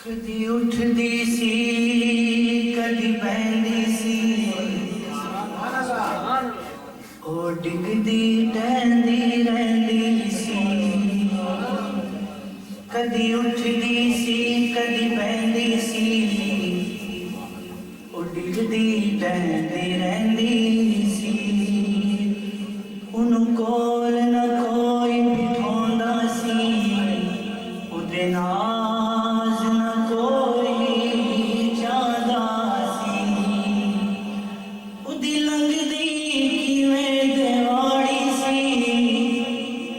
کدی اٹھدی سی کدی بہندی سی او ڈگدی ٹہندی رہندی سی کدی اٹھدی سی کدی بہندی سی او ڈگدی ٹہندی رہندی سی انہوں کول نہ کوئی بٹھوندا سی او دے ناز نہ کوئی چاہدا سی او دی لنگدی کیویں دیواڑی سی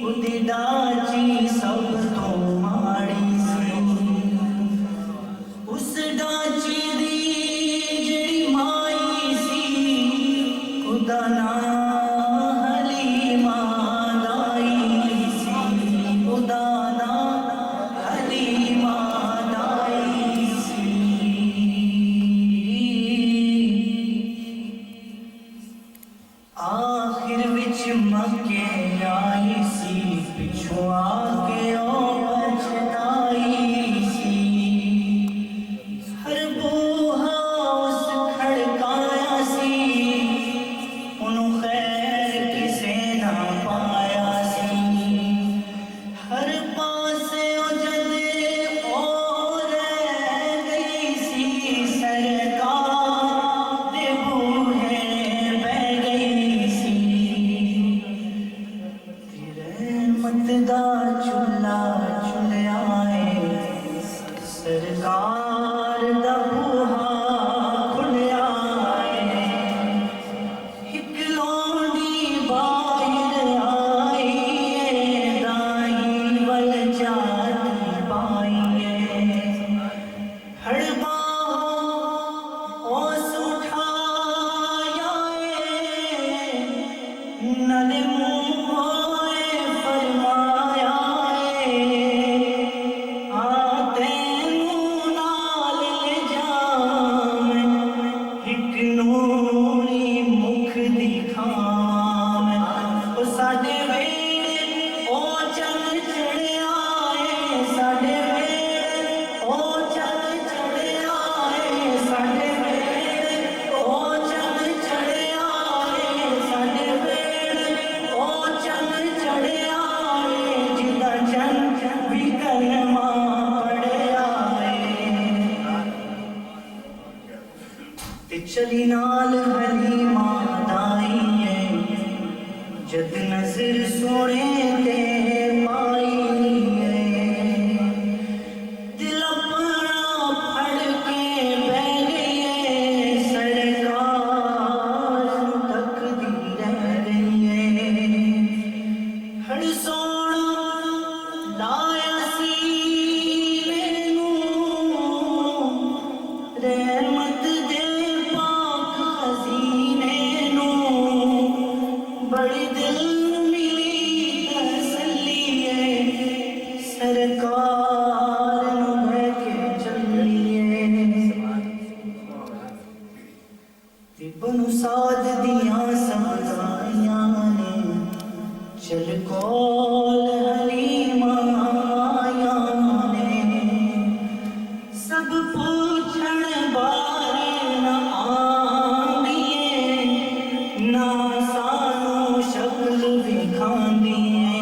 او دی ڈاچی سب تو ماڑی سی اس ڈاچی دی جڑی مائی سی او دا نام آخر وچ مکے آئی سی پچھوں آکے او پچھتائی سی ہر بوہا اس کھڑکایا سی انہوں خیر کسے نہ پایا سی ہر پاسے او جدے او رہ گئی سی سرکار دے بوہے دا چلا چلیا ہے سرکار دا بوہا کھلیا ہے ایک لونڈی باہر آئی ہے دائیں ول جاتی پائی ہے ہڑبا اس اٹھایا ہے نل چلی نال حلیمہ دائی ہے جد نظر سونے تے پائی ہے دل اپنا پھڑ کے بہ گئی ہے سرکار تک دی رہ گئی ہے ہر سونا لایا سی رحمت دے بڑی دل ملی تسلی ہے سرکار نو بہ کے چلی ہے بنو سعد دیاں سمجھائیاں نے چل کول حلیمہ آیاں نے سب پوچھن بار نہ آندیے نہ شکل دکھاندی ہے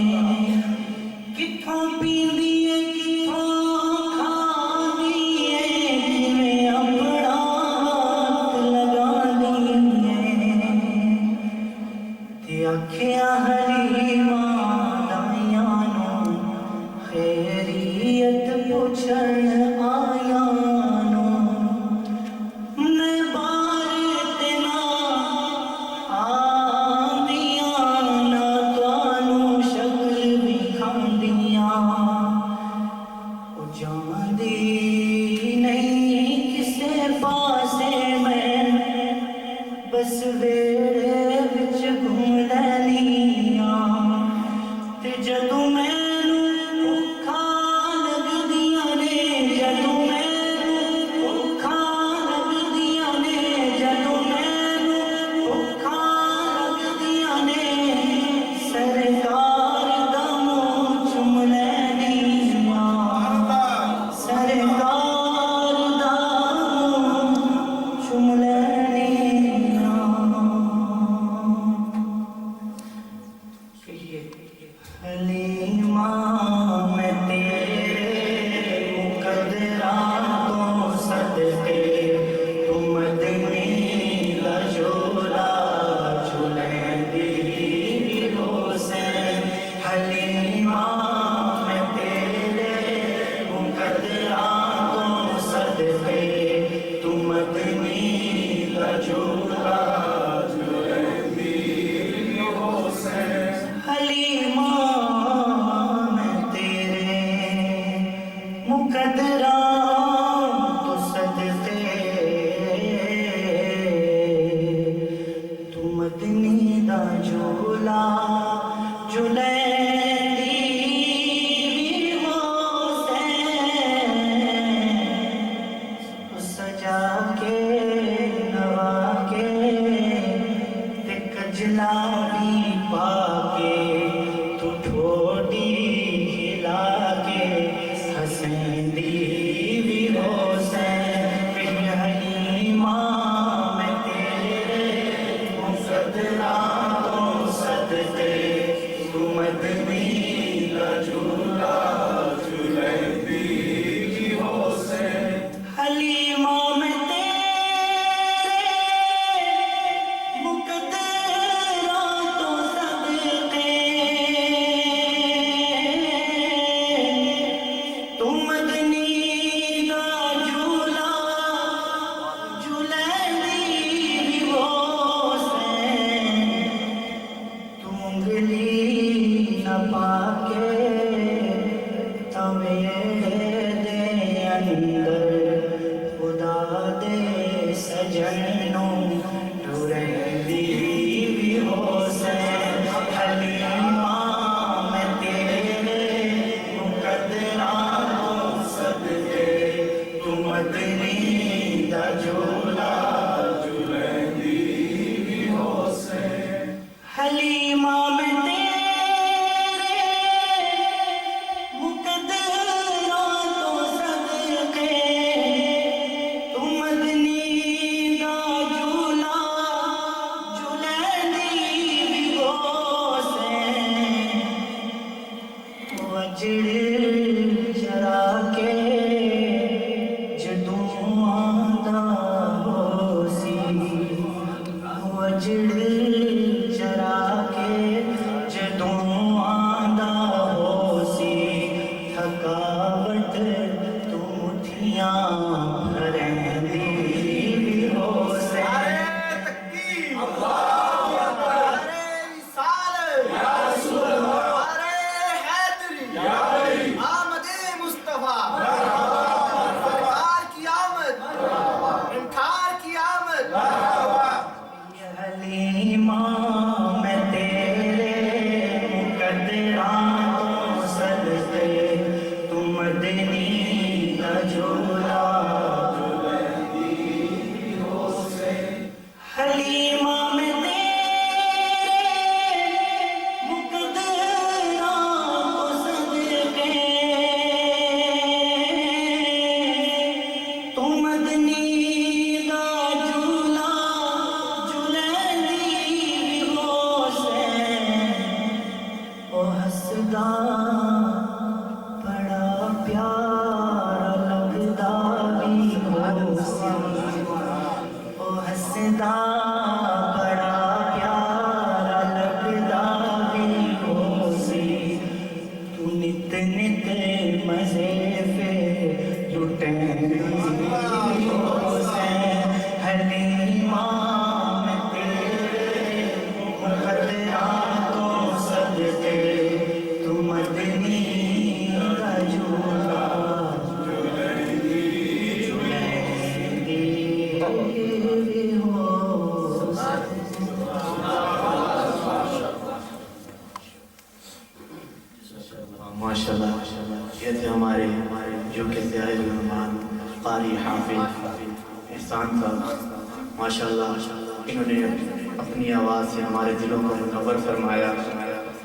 کتھوں پیندی ہے کتھوں کھاندی ہے میں اپنا ہاتھ لگاندی ہے تے آکھیا حلیمہ دائیاں نو خیریت پوچھن آیاں نو میں بار تے نہ بس ویڑے وچ گھوم لینیاں تے جدوں مینوں بھکھا لگدیاں نے نویڑے دے اندر خدا دے سجنوں ٹرندی بھی ہو سے حلیمہ میں تیرے مقدراں تو صدقے تو مدنی دا جھولا جھلندی بھی ہو سے حلیمہ میں تیرے مقدراں تو صدقے تو مدنی دا جھولا جھلندی بھی ہو سے وجڑ چرا کے جدوں آندا ہو سی وجڑ چرا کے جدوں آندا ہو سی تھکاوٹ تو مٹھیاں رہندی بھی ہو سے حلیمہ میں تیرے مقدراں تو صدقے تو مدنی دا جھولا جھلندی بھی ہو سے حلیمہ میں تیرے مقدراں تو صدقے تو مدنی دا جھولا جھلندی بھی ہو سے او ہسدا بڑا پیارا لگدا بھی ہو سی او ہسدا بڑا پیارا لگدا بھی ہو سی تو نت نت مزے پہ لٹندی ہو سے حلیمہ میں تیرے مقدراں تو صدقے تو مدنی دا جھولا جھلندی بھی ہو سے ماشاءاللہ یہ تھے ہمارے جو کہ سیاہ مہمان قاری حافظ احسان صاحب ماشاءاللہ انہوں نے اپنی آواز سے ہمارے دلوں کو منور فرمایا